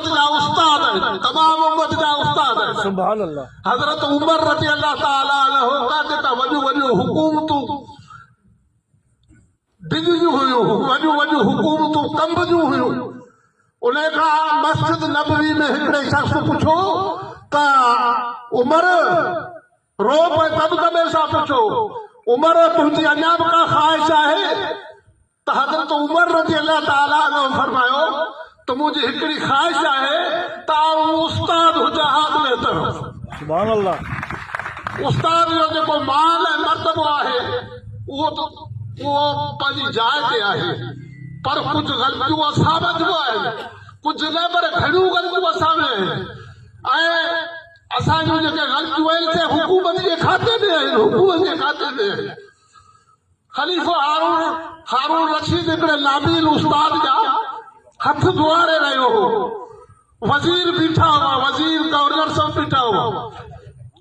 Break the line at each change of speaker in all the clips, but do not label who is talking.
उम्मत जा उस्ताद आहिनि, तमामु उम्मत जा उस्ताद आहिनि।
सुभान अल्लाह।
हज़रत उमर रज़ी अल्लाह ताला अन्हु काथे त वॾियूं वॾियूं हुकूमतूं डिॼियूं हुयूं, वॾियूं वॾियूं हुकूमतूं कंबदियूं हुयूं। उन खां मस्जिद नबवी में हिकिड़े शख़्स पुछो त उमर रो पे तबक़े सां पुछो, उमर तुंहिंजी अञा बि का ख़्वाहिश आहे? त हज़रत उमर रज़ी अल्लाह ताला अन्हु फरमायो त मुंहिंजी हिकिड़ी ख़्वाहिश आहे त उस्ताद हुजा हाथ में तरफ़।
सुभान अल्लाह।
उस्ताद जो जेको मान ऐं मर्तबो आहे उहो पंहिंजी जाइ ते आहे, पर कुझु ग़लतियूं असां में बि आहिनि, कुझु न पर घणियूं ग़लतियूं असां में आहिनि। ऐं असांजूं जेके ग़लतियूं आहिनि से हुकूमत जे खाते में आहिनि, हुकूमत जे खाते में आहिनि। ख़लीफ़ो हारून रशीद हिकिड़े नाबील उस्ताद जा हथ धुआरे रहियो हो। वज़ीर बीठा हुआ, वज़ीर गवर्नर सब बीठा हुआ।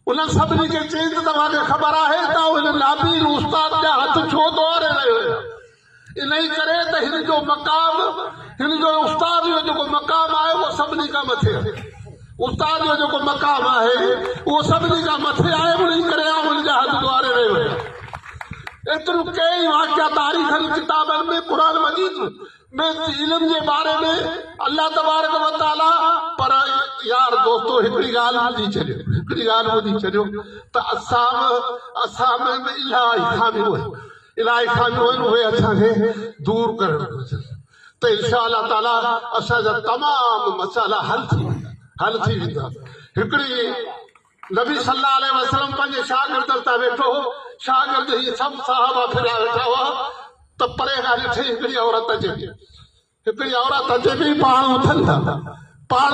उन सभिनी खे चई त तव्हांखे ख़बर आहे त हिन नाबील उस्ताद जा हथ छो धुआरे रहियो आहे? इन ई करे त हिन जो मक़ाम, हिन जो उस्ताद जो जेको मक़ाम आहे उहो सभिनी खां मथे आहे। उस्ताद जो जेको मक़ाम आहे उहो सभिनी खां मथे आहे, उन करे हुन जा हथ धुआरे रहियो आहे। एतिरियूं कई वाक़िया तारीख़ किताबनि में, क़ुर मजीद में इल्म जे बारे में अल्लाह तबारक व तआला। पर यार दोस्तो हिकिड़ी ॻाल्हि ॿुधी छॾियो त असां में इलाही खामियूं आहिनि, उहे असांखे दूर करणु घुरिजनि। त इंशा अल्लाह ताला असांजा तमामु मसाइला हल थी वेंदा। हिकिड़ी नबी सल्लल्लाहु अलैहि वसल्लम पंहिंजे शागिर्दनि तां वेठो हो, शागिर्द ही सभु साहबा फिरिया वेठा हुआ त परे खां ॾिठी हिकिड़ी औरत अचे पई, पाण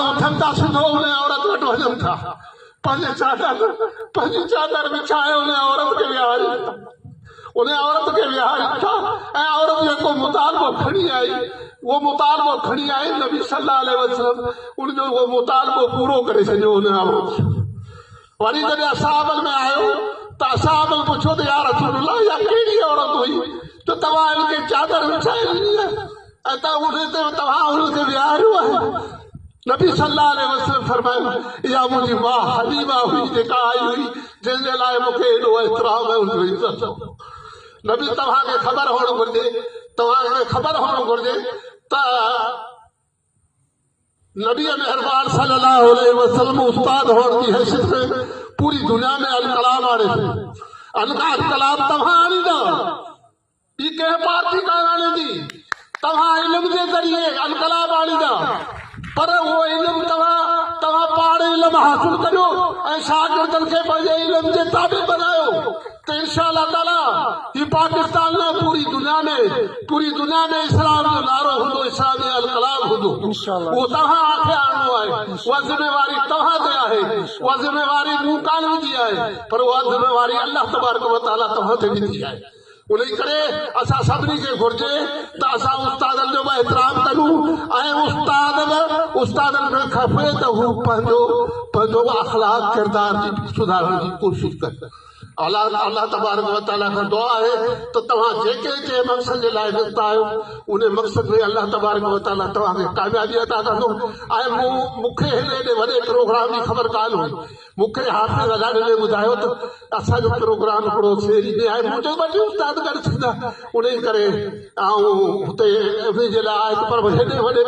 उथनि था सिधो उन औरत वटि वञनि था, पंहिंजी चादर विछाए उन औरत खे विहारिनि था। ऐं औरत जेको मुतालबो खणी आई नबी सल्लल्लाहु अलैहि वसल्लम उनजो उहो मुतालबो पूरो करे छॾियो। उन औरत वरी जॾहिं असहाबनि में आयो त असहाबनि पुछो त या रसूलल्लाह इहा कहिड़ी औरत हुई त तव्हां हिनखे चादर विछाए ॾिनी ऐं तव्हां हुनखे विहारियो आहे? नबी सल्लल्लाहु अलैहि वसल्लम फरमायो इहा मुंहिंजी माउ हबीबा हुई, जेका आई हुई, जंहिंजे लाइ मूंखे एॾो एतिराम ऐं उनजो इज़त हो। नबी तव्हांखे ख़बर हुअणु घुरिजे त नबी मेहरबान सल्लल्लाहु अलैहि वसल्लम उस्ताद हुअण जी हैसियत में पूरी दुनिया में अलकलाम आणे थे। अलकलाम तव्हां आणींदा, ॿी कंहिं पार्टी कान आणींदी। तव्हां इल्म जे ज़रिए अलकलाम आणींदा, पर उहो इल्म तव्हां पाण इल्म हासिल करियो ऐं शागिर्दनि खे पंहिंजे इल्म जे ताबे बनायो त इंशा अल्लाह ताला ही पाकिस्तान में पूरी दुनिया में इस्लाम जो नारो हूंदो, इस्लामी अलकलाम हूंदो। उहो तव्हां खे आणणो आहे, उहा ज़िम्मेवारी तव्हां ते आहे, उहा ज़िम्मेवारी मूं कान विधी आहे, पर उहा ज़िम्मेवारी अल्लाह तबारक व तआला तव्हां ते विधी आहे। उन करे असां सभिनी खे घुरिजे त असां उस्तादनि जो बि एतिराम कयूं ऐं उस्तादनि खे खपे त हू पंहिंजो अख़लाक किरदार जी सुधारण जी कोशिशि करे। अल्लाह तबारक व तआला खां दुआ आहे त तव्हां जेके मक़सद जे लाइ निकिता आहियो उन मक़सद में अल्लाह तबारक व तआला तव्हांखे कामयाबी अता कंदो। ऐं मूंखे हेॾे वॾे प्रोग्राम जी ख़बर कान हुई, मूंखे हाफ़िज़ अलाने ने ॿुधायो त असांजो प्रोग्राम हिकिड़ो शेरी में आहे, मुंहिंजो ॿ उस्ताद गॾु थींदा, उन करे हुते उन जे लाइ पर हेॾे वॾे